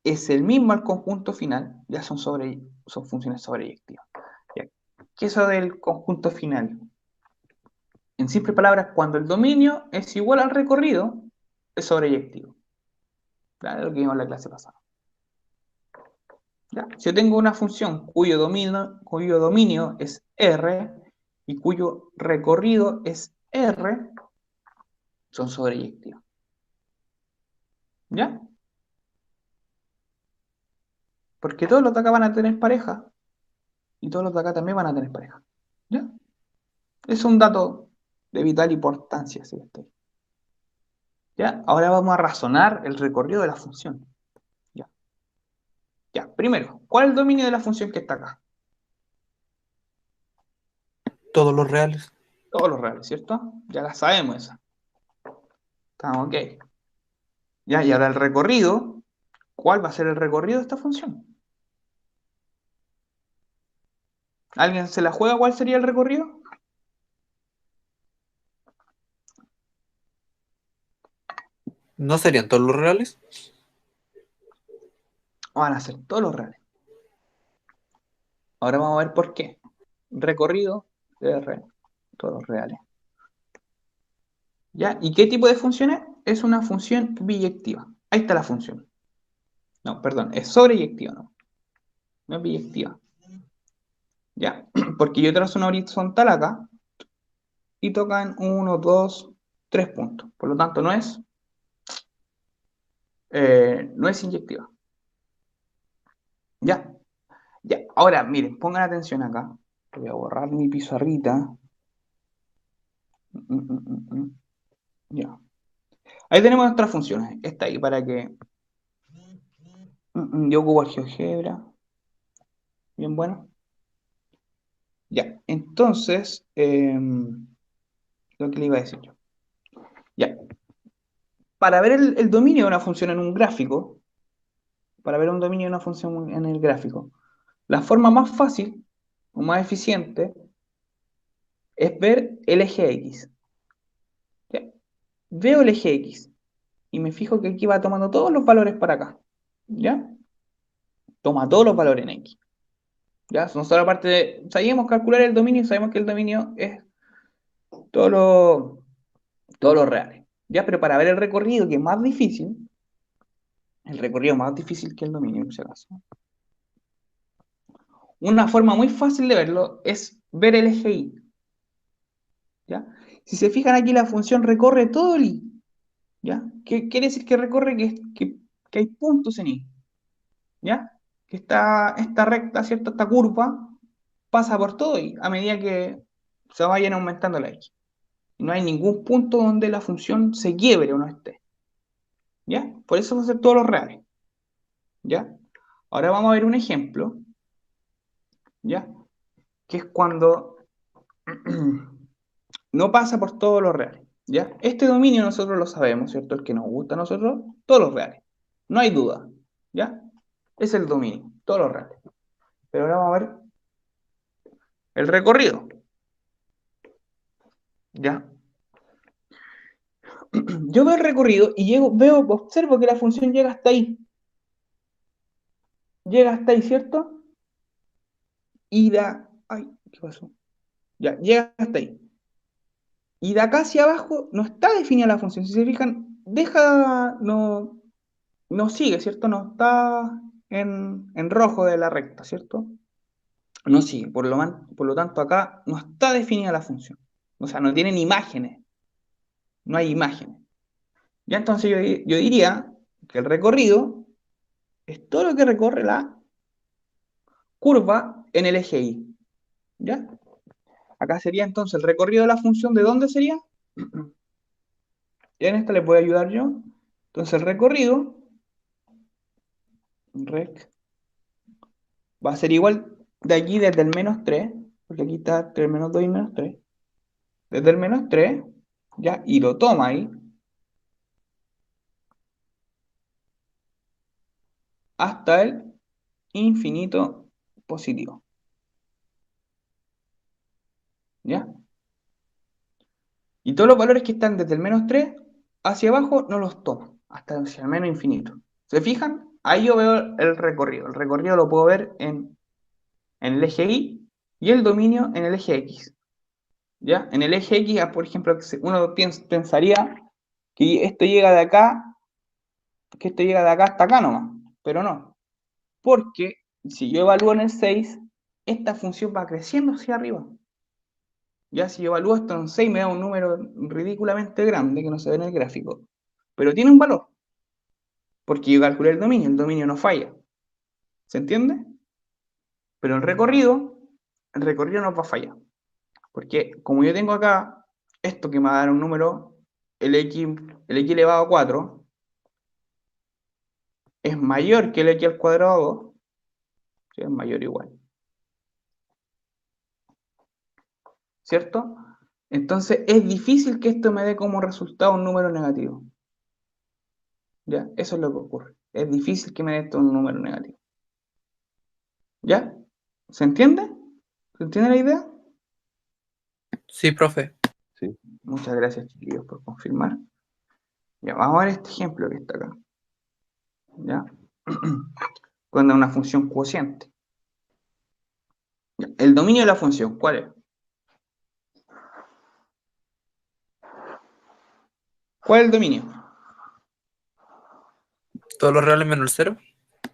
es el mismo al conjunto final, ya son funciones sobreyectivas. Ya, ¿qué es eso del conjunto final? En simples palabras, cuando el dominio es igual al recorrido, es sobreyectivo. ¿Ya? Es lo que vimos en la clase pasada. ¿Ya? Si yo tengo una función cuyo dominio es R y cuyo recorrido es R, son sobreyectivos. ¿Ya? Porque todos los de acá van a tener pareja y todos los de acá también van a tener pareja. ¿Ya? Es un dato de vital importancia, ¿sí? ¿Ya? Ahora vamos a razonar el recorrido de la función. Ya, primero, ¿cuál es el dominio de la función que está acá? Todos los reales. Todos los reales, ¿cierto? Ya la sabemos esa. Estamos ok. Ya, y ahora el recorrido. ¿Cuál va a ser el recorrido de esta función? ¿Alguien se la juega? ¿Cuál sería el recorrido? ¿No serían todos los reales? Van a ser todos los reales. Ahora vamos a ver por qué. Recorrido de todos los reales. ¿Ya? ¿Y qué tipo de función es? Es una función biyectiva. Ahí está la función. No, perdón, es sobreyectiva, no. No es biyectiva. ¿Ya? Porque yo trazo una horizontal acá y tocan 1, 2, 3 puntos. Por lo tanto, no es inyectiva. ¿Ya? Ya. Ahora, miren, pongan atención acá. Voy a borrar mi pizarrita. Ya. Ahí tenemos nuestras funciones. Está ahí para que yo ocupo el GeoGebra. Bien bueno. Ya. Entonces, lo que le iba a decir yo. Ya. Para ver el dominio de una función en un gráfico, para ver un dominio de una función en el gráfico, la forma más fácil o más eficiente es ver el eje X. ¿Ya? Veo el eje X y me fijo que aquí va tomando todos los valores para acá. ¿Ya? Toma todos los valores en X. ¿Ya? No solo aparte de, sabíamos calcular el dominio, sabemos que el dominio es todo lo, todos los reales. ¿Ya? Pero para ver el recorrido, que es más difícil, el recorrido más difícil que el dominio, en ese caso. Una forma muy fácil de verlo es ver el eje Y. ¿Ya? Si se fijan aquí, la función recorre todo el Y. ¿Ya? ¿Qué quiere decir que recorre? Que hay puntos en Y. ¿Ya? Que esta recta, ¿cierto? Esta curva pasa por todo Y a medida que se vayan aumentando la X. No hay ningún punto donde la función se quiebre o no esté. ¿Ya? Por eso va a ser todos los reales. ¿Ya? Ahora vamos a ver un ejemplo. ¿Ya? Que es cuando no pasa por todos los reales. ¿Ya? Este dominio nosotros lo sabemos, ¿cierto? El que nos gusta a nosotros, todos los reales. No hay duda. ¿Ya? Es el dominio, todos los reales. Pero ahora vamos a ver el recorrido. ¿Ya? Yo veo el recorrido y observo que la función llega hasta ahí. Llega hasta ahí, ¿cierto? Y da. Ay, ¿qué pasó? Ya, llega hasta ahí. Y de acá hacia abajo no está definida la función. Si se fijan, no sigue, ¿cierto? No está en rojo de la recta, ¿cierto? No sigue. Por lo tanto, acá no está definida la función. O sea, no tienen imágenes. No hay imágenes. Ya entonces yo diría que el recorrido es todo lo que recorre la curva en el eje Y. ¿Ya? Acá sería entonces el recorrido de la función. ¿De dónde sería? Ya en esta les voy a ayudar yo. Entonces el recorrido, rec, va a ser igual de aquí desde el -3, porque aquí está entre el -2 y -3. Desde el -3, ya, y lo toma ahí, hasta el infinito positivo. ¿Ya? Y todos los valores que están desde el -3 hacia abajo no los toma, hasta hacia el menos infinito. ¿Se fijan? Ahí yo veo el recorrido. El recorrido lo puedo ver en el eje Y y el dominio en el eje X. ¿Ya? En el eje X, por ejemplo, uno pensaría que esto llega de acá, que esto llega de acá hasta acá nomás, pero no. Porque si yo evalúo en el 6, esta función va creciendo hacia arriba. Ya si yo evalúo esto en 6 me da un número ridículamente grande que no se ve en el gráfico. Pero tiene un valor, porque yo calculé el dominio no falla. ¿Se entiende? Pero el recorrido no va a fallar. Porque como yo tengo acá esto que me va a dar un número, el x elevado a 4, es mayor que el x al cuadrado 2, si es mayor o igual. ¿Cierto? Entonces es difícil que esto me dé como resultado un número negativo. ¿Ya? Eso es lo que ocurre. Es difícil que me dé esto un número negativo. ¿Ya? ¿Se entiende? ¿Se entiende la idea? Sí, profe. Sí. Muchas gracias, chiquillos, por confirmar. Ya, vamos a ver este ejemplo que está acá. ¿Ya? Cuando es una función cociente. Ya, el dominio de la función, ¿cuál es? ¿Cuál es el dominio? Todos los reales menos el 0.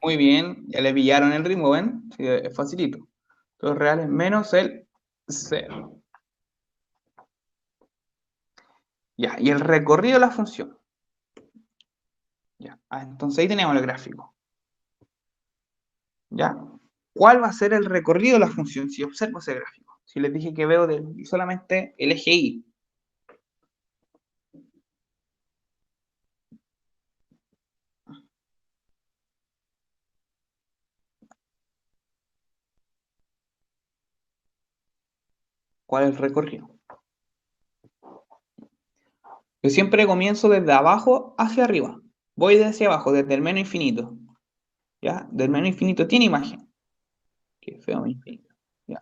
Muy bien, ya le pillaron el ritmo, ¿ven? Sí, es facilito. Los reales menos el 0. Ya, y el recorrido de la función. Ya, entonces ahí tenemos el gráfico. ¿Ya? ¿Cuál va a ser el recorrido de la función si observo ese gráfico? Si les dije que veo solamente el eje Y. ¿Cuál es el recorrido? Yo siempre comienzo desde abajo hacia arriba. Voy desde abajo, desde el menos infinito. ¿Ya? Del menos infinito tiene imagen. Qué feo mi infinito. ¿Ya?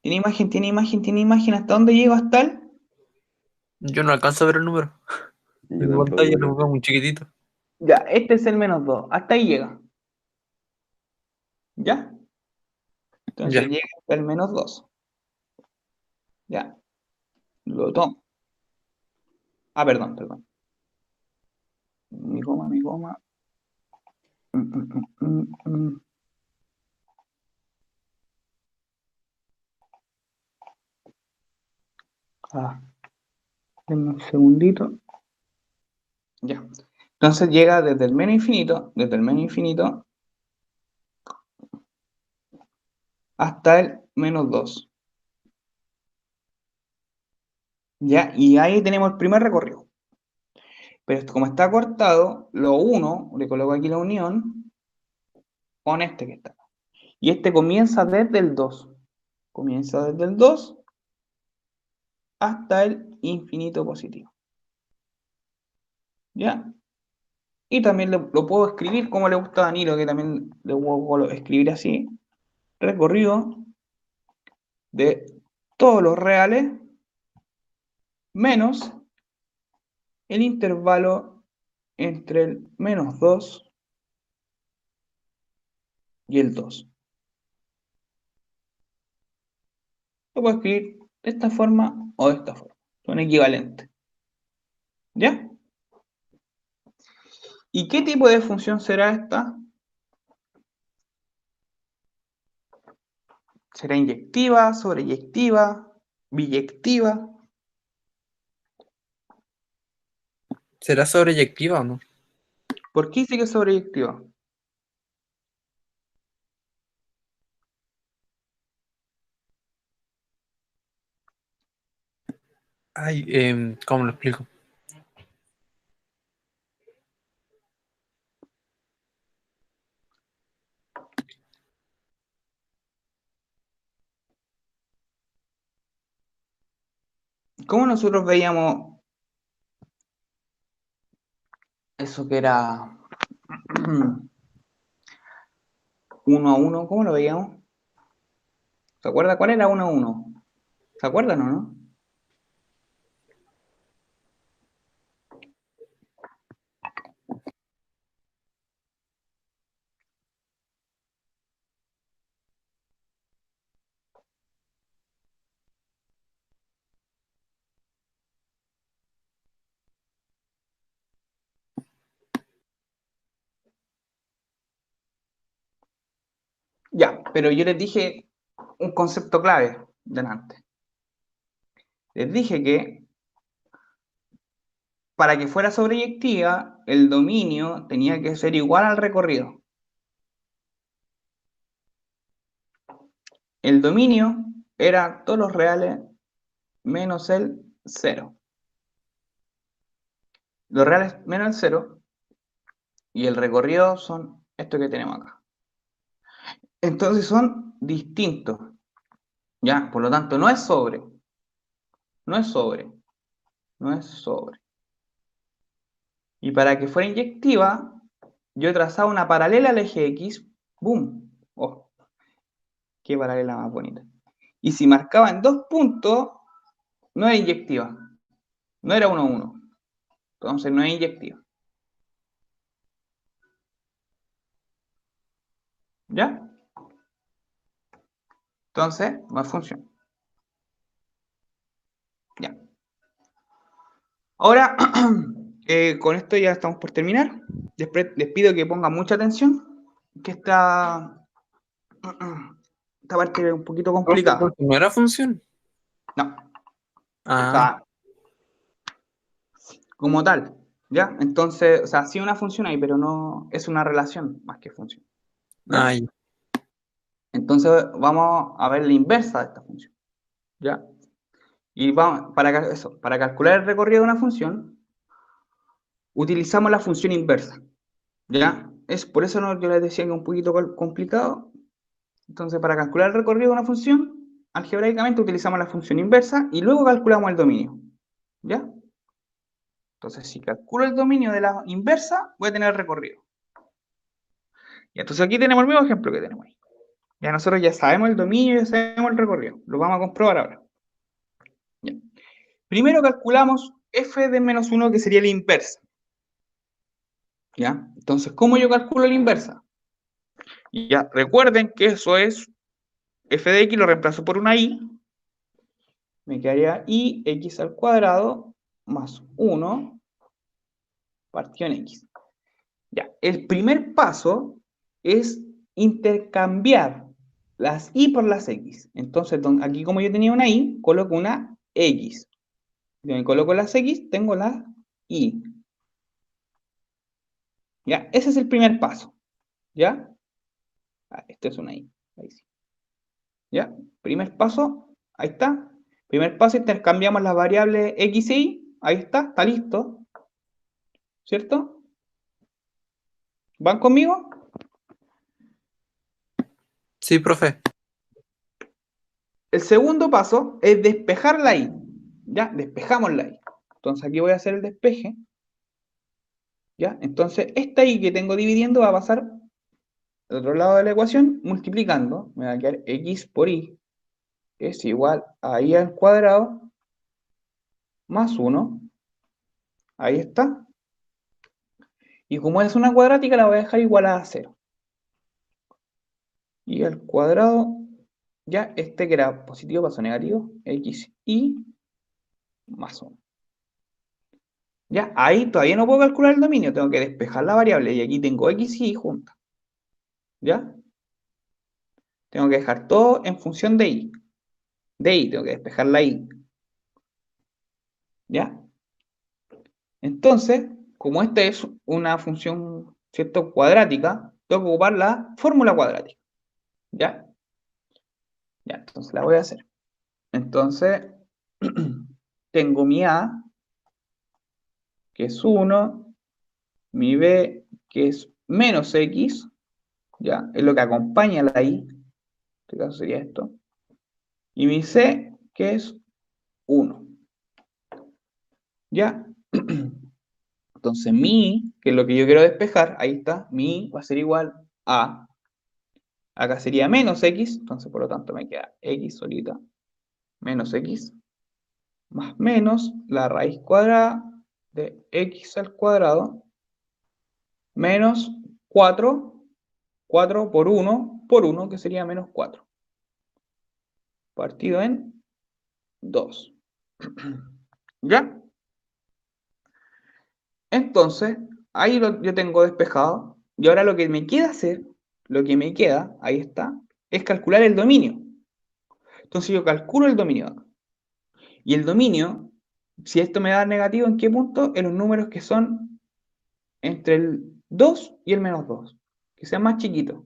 Tiene imagen, tiene imagen, tiene imagen. ¿Hasta dónde llego? Hasta el... Yo no alcanzo a ver el número. Yo En mi tampoco, pantalla lo profe. veo muy chiquitito. Ya, este es el menos 2. Hasta ahí llega. ¿Ya? Entonces Ya. llega hasta el menos 2. ¿Ya? Lo tomo. Ah, perdón, perdón. Mi coma, mi coma. Mm, mm, mm, mm. Ah, denme un segundito. Ya. Entonces llega desde el menos infinito hasta el menos 2. ¿Ya? Y ahí tenemos el primer recorrido. Pero esto, como está cortado, lo uno, le coloco aquí la unión con este que está. Y este comienza desde el 2. Comienza desde el 2 hasta el infinito positivo. ¿Ya? Y también lo puedo escribir como le gusta a Danilo, que también le puedo escribir así. Recorrido de todos los reales menos el intervalo entre el menos 2 y el 2. Lo puedo escribir de esta forma o de esta forma. Son equivalentes. ¿Ya? ¿Y qué tipo de función será esta? ¿Será inyectiva, sobreyectiva, biyectiva? ¿Será sobreyectiva o no? ¿Por qué dice que es sobreyectiva? Ay, ¿cómo lo explico? ¿Cómo nosotros veíamos eso que era 1 a 1? ¿Cómo lo veíamos? ¿Se acuerda cuál era 1 a 1? ¿Se acuerdan o no? Ya, pero yo les dije un concepto clave delante. Les dije que para que fuera sobreyectiva, el dominio tenía que ser igual al recorrido. El dominio era todos los reales menos el 0. Los reales menos el 0 y el recorrido son esto que tenemos acá. Entonces son distintos. ¿Ya? Por lo tanto, no es sobre. No es sobre. No es sobre. Y para que fuera inyectiva, yo he trazado una paralela al eje X. ¡Boom! ¡Oh! ¡Qué paralela más bonita! Y si marcaba en 2 puntos, no era inyectiva. No era 1, 1. Entonces no es inyectiva. ¿Ya? Entonces, no funciona. Ya. Ahora, con esto ya estamos por terminar. Les pido que pongan mucha atención, que esta parte es un poquito Profe, complicada. porque no era función. No, o Ah, sea, como tal, ¿ya? Entonces, o sea, sí una función ahí, pero no es una relación más que función, ¿ya? ya. Entonces, vamos a ver la inversa de esta función, ¿ya? Y vamos, para calcular el recorrido de una función, utilizamos la función inversa, ¿ya? Es por eso yo les decía que es un poquito complicado. Entonces, para calcular el recorrido de una función, algebraicamente utilizamos la función inversa y luego calculamos el dominio, ¿ya? Entonces, si calculo el dominio de la inversa, voy a tener el recorrido. Y entonces aquí tenemos el mismo ejemplo que tenemos ahí. Ya nosotros ya sabemos el dominio y ya sabemos el recorrido. Lo vamos a comprobar ahora. Ya. Primero calculamos f de menos 1, que sería la inversa. ¿Ya? Entonces, ¿cómo yo calculo la inversa? Ya, recuerden que eso es f de x, lo reemplazo por una y. Me quedaría i x al cuadrado más 1 partido en x. Ya, el primer paso es intercambiar las y por las x. Entonces, aquí como yo tenía una y, coloco una x. Si me coloco las x, tengo la y. Ya, ese es el primer paso. ¿Ya? Esto es una y. Ahí sí. ¿Ya? Primer paso, ahí está. Primer paso, intercambiamos las variables x y y. Ahí está listo. ¿Cierto? ¿Van conmigo? Sí, profe. El segundo paso es despejar la y. ¿Ya? Despejamos la y. Entonces aquí voy a hacer el despeje. ¿Ya? Entonces esta y que tengo dividiendo va a pasar al otro lado de la ecuación multiplicando. Me va a quedar x por y, que es igual a y al cuadrado más 1. Ahí está. Y como es una cuadrática, la voy a dejar igualada a 0. Y al cuadrado, ya este que era positivo pasó a negativo, x y más 1. Ya, ahí todavía no puedo calcular el dominio, tengo que despejar la variable, y aquí tengo x y y juntas. ¿Ya? Tengo que dejar todo en función de y. De y, tengo que despejar la y. ¿Ya? Entonces, como esta es una función, ¿cierto?, cuadrática, tengo que ocupar la fórmula cuadrática. ¿Ya? Ya, entonces la voy a hacer. Entonces, tengo mi a, que es 1, mi b, que es menos x, ¿ya? Es lo que acompaña la y, en este caso sería esto, y mi c, que es 1, ¿ya? Entonces mi, que es lo que yo quiero despejar, ahí está, mi va a ser igual a, acá sería menos x, entonces por lo tanto me queda x solita, menos x, más menos la raíz cuadrada de x al cuadrado, menos 4 por 1, que sería menos 4, partido en 2. ¿Ya? Entonces, ahí yo tengo despejado, y ahora lo que me queda hacer, lo que me queda, ahí está, es calcular el dominio. Entonces yo calculo el dominio acá. Y el dominio, si esto me da negativo, ¿en qué punto? En los números que son entre el 2 y el menos 2, que sean más chiquitos.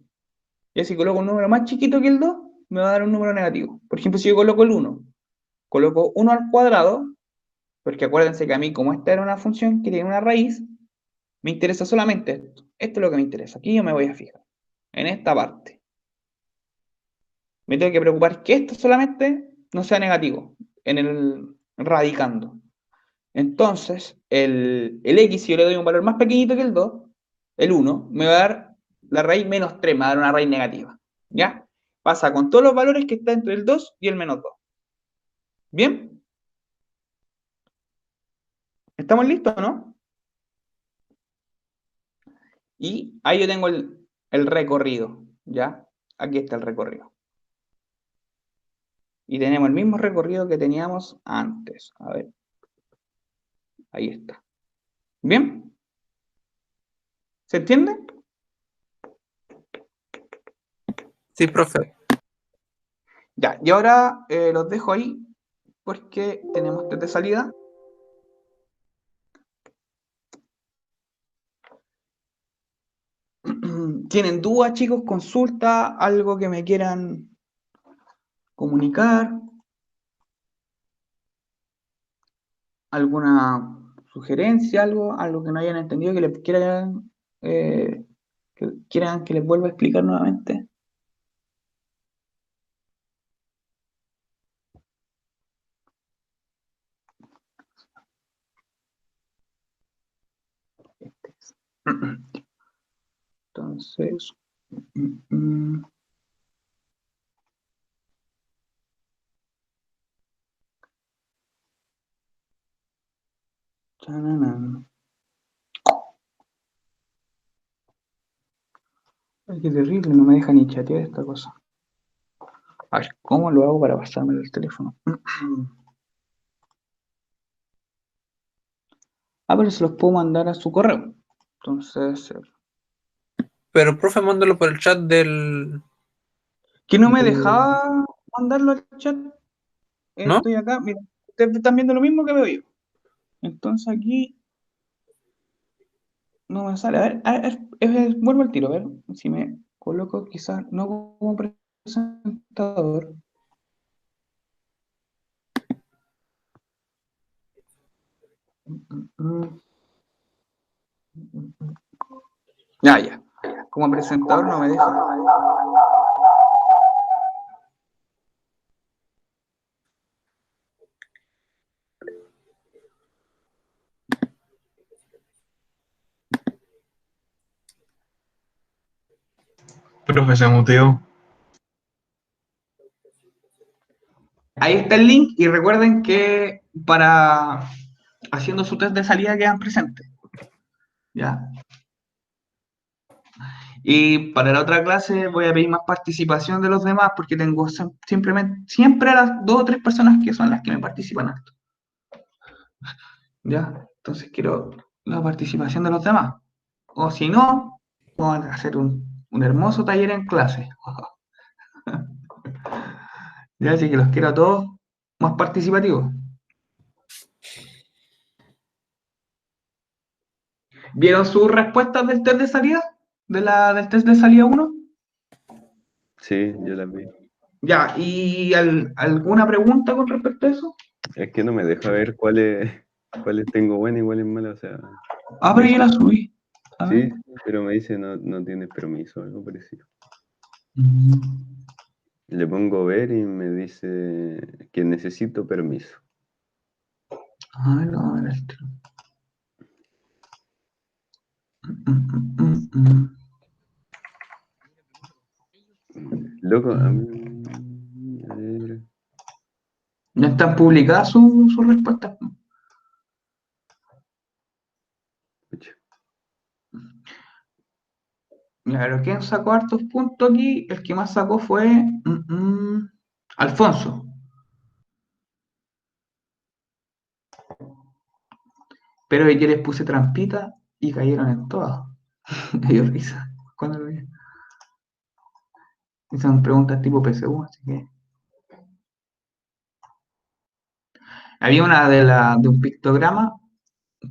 Y si coloco un número más chiquito que el 2, me va a dar un número negativo. Por ejemplo, si yo coloco el 1, coloco 1 al cuadrado, porque acuérdense que a mí, como esta era una función que tiene una raíz, me interesa solamente esto. Esto es lo que me interesa. Aquí yo me voy a fijar. En esta parte. me tengo que preocupar que esto solamente no sea negativo en el radicando. Entonces, el x, si yo le doy un valor más pequeñito que el 2, el 1, me va a dar la raíz menos 3, me va a dar una raíz negativa. ¿Ya? Pasa con todos los valores que están entre el 2 y el menos 2. ¿Bien? ¿Estamos listos, no? Y ahí yo tengo el recorrido. ¿Ya? Aquí está el recorrido. Y tenemos el mismo recorrido que teníamos antes. A ver. Ahí está. ¿Bien? ¿Se entiende? Sí, profe. Ya, y ahora los dejo ahí porque tenemos test de salida. ¿Tienen dudas, chicos? ¿Consulta? ¿Algo que me quieran comunicar? ¿Alguna sugerencia? ¿Algo que no hayan entendido que les quieran que les vuelva a explicar nuevamente? Entonces, chananán. Ay, qué terrible, no me deja ni chatear esta cosa. A ver, ¿cómo lo hago para pasarme el teléfono? Ah, pero se los puedo mandar a su correo. Entonces, Pero, profe, mándalo por el chat del... que no me del- dejaba mandarlo al chat. ¿No? Estoy acá, mira, ustedes están viendo lo mismo que veo yo. Entonces aquí no me sale. A ver, vuelvo al tiro, a ver si me coloco quizás no como presentador. Ya, ya. Como presentador no me deja. Profe, se muteó. Ahí está el link y recuerden que para haciendo su test de salida quedan presentes. Ya. Y para la otra clase voy a pedir más participación de los demás porque tengo siempre a las 2 o 3 personas que son las que me participan esto. ¿Ya? Entonces quiero la participación de los demás. O si no, vamos a hacer un hermoso taller en clase. Ya, así que los quiero a todos más participativos. ¿Vieron sus respuestas del test de salida? Del test de salida 1. Sí, yo la vi. Ya, ¿y alguna pregunta con respecto a eso? Es que no me deja ver cuáles tengo buenas y cuáles malas. O sea, Ah, me pero yo dice, la subí. A ver. sí, pero me dice no tienes permiso, algo parecido. Le pongo ver y me dice que necesito permiso. A ver, vamos a ver el tiro. Mm. Loco, a mí. A ver. Ya están publicadas sus respuestas. Pucha. Claro, ¿quién sacó hartos puntos aquí? El que más sacó fue Alfonso. Pero yo les puse trampita y cayeron en todas. Me dio risa cuando lo vi. Y son preguntas tipo PSU, así que. Había una de un pictograma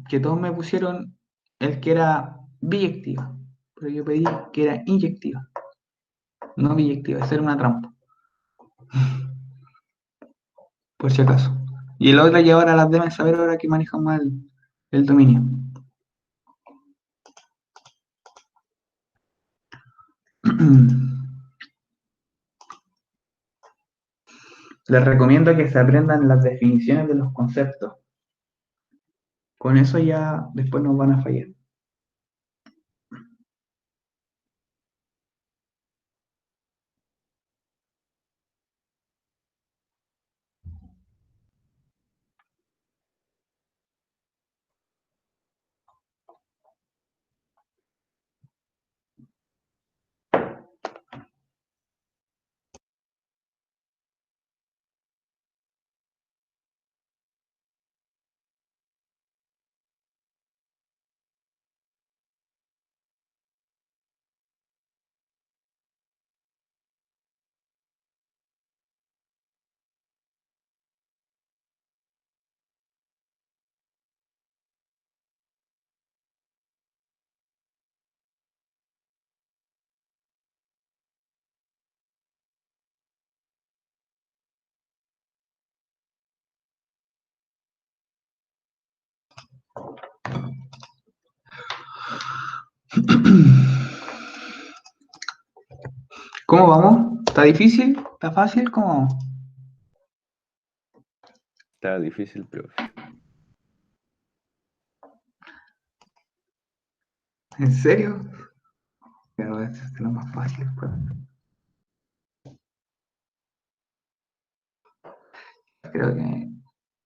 que todos me pusieron el que era biyectiva. Pero yo pedí que era inyectiva, no biyectiva. Esa era una trampa, por si acaso. Y el otro ya ahora las deben saber ahora que manejan mal el dominio. Les recomiendo que se aprendan las definiciones de los conceptos. Con eso ya después no van a fallar. ¿Cómo vamos? ¿Está difícil? ¿Está fácil? ¿Cómo vamos? Está difícil, profe. ¿En serio? Pero este es lo más fácil, pues. Creo que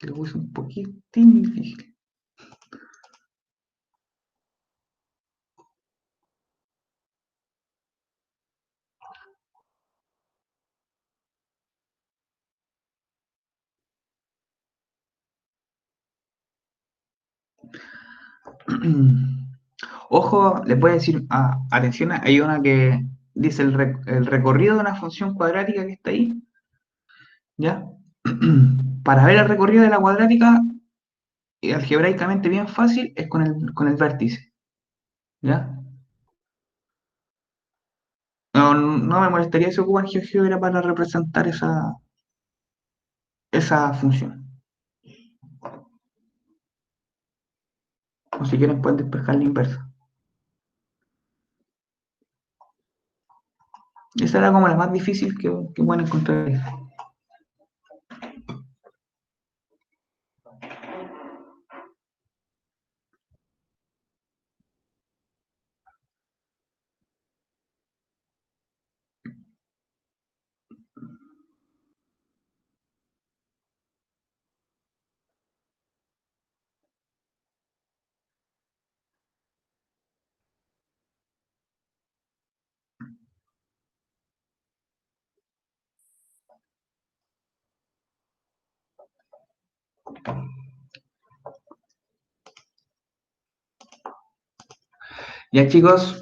lo puse un poquitín difícil. Ojo, les voy a decir, atención, hay una que dice el recorrido de una función cuadrática que está ahí, ¿ya? Para ver el recorrido de la cuadrática, algebraicamente bien fácil, es con el vértice, ¿ya? No me molestaría si ocupan GeoGebra para representar esa función. O si quieren pueden despejar la inversa. Esa era como la más difícil que pueden encontrar ahí. Ya chicos,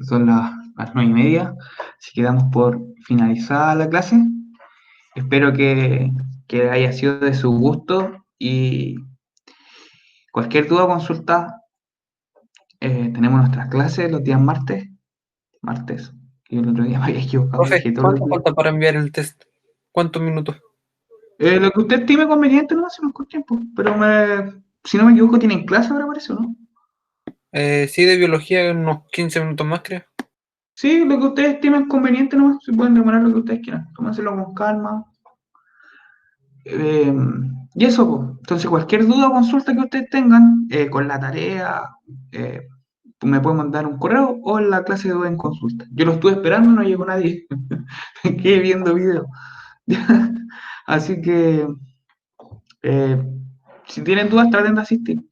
son las 9:30, así que damos por finalizada la clase. Espero que haya sido de su gusto y cualquier duda o consulta, tenemos nuestras clases los días martes, que el otro día me había equivocado, Profe, dije todos los ¿cuánto días. falta para enviar el test? ¿Cuántos minutos? Lo que usted estime conveniente, no hacemos con tiempo, pero si no me equivoco, tienen clase ahora por eso, ¿no? Sí, de biología, unos 15 minutos más, creo. Sí, lo que ustedes estimen conveniente, no se pueden demorar lo que ustedes quieran, tómenselo con calma. Eh, y eso, pues. Entonces, cualquier duda o consulta que ustedes tengan con la tarea, eh, me pueden mandar un correo o en la clase de duda en consulta. Yo lo estuve esperando, no llegó nadie. Me quedé viendo video. Así que, eh, si tienen dudas, traten de asistir,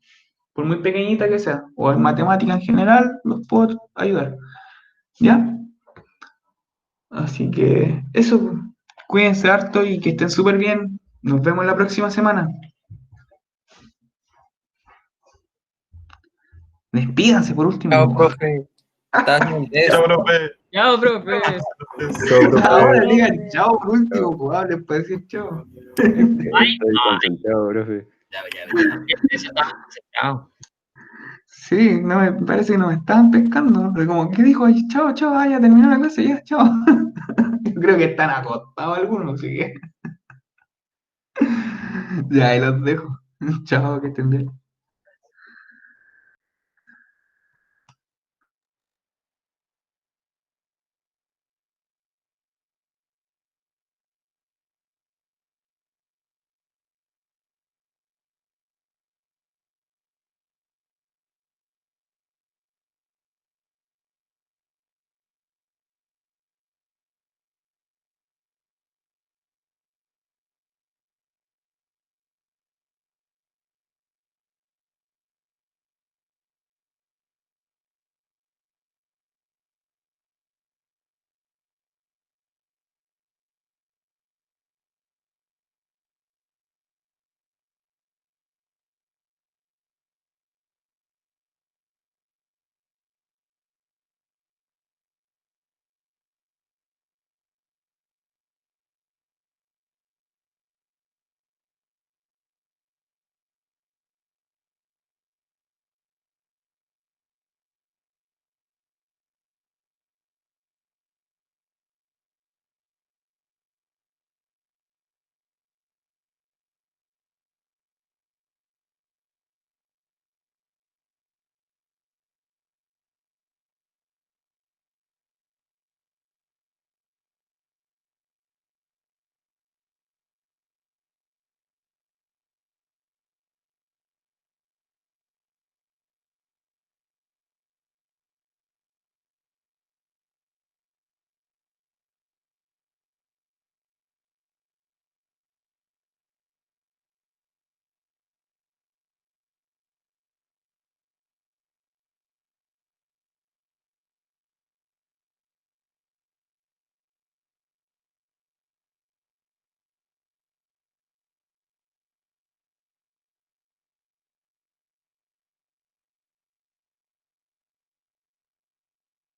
por muy pequeñita que sea, o en matemática en general, los puedo ayudar. ¿Ya? Así que, eso, pues. Cuídense harto y que estén súper bien. Nos vemos la próxima semana. Despídanse por Chao, último. profe. Estás en el test. Chao, profe. Chao, profe. Chao, profe. Ahora digan chao por último, pues hablen para decir chao. Estoy concentrado, profe. Chao. Sí, no me parece que nos estaban pescando, pero como que dijo, "Ay, chao, chao, ya terminó la clase, ya, chao". Yo creo que están acostados algunos, así que. Ya, ahí los dejo. Chao, que estén bien.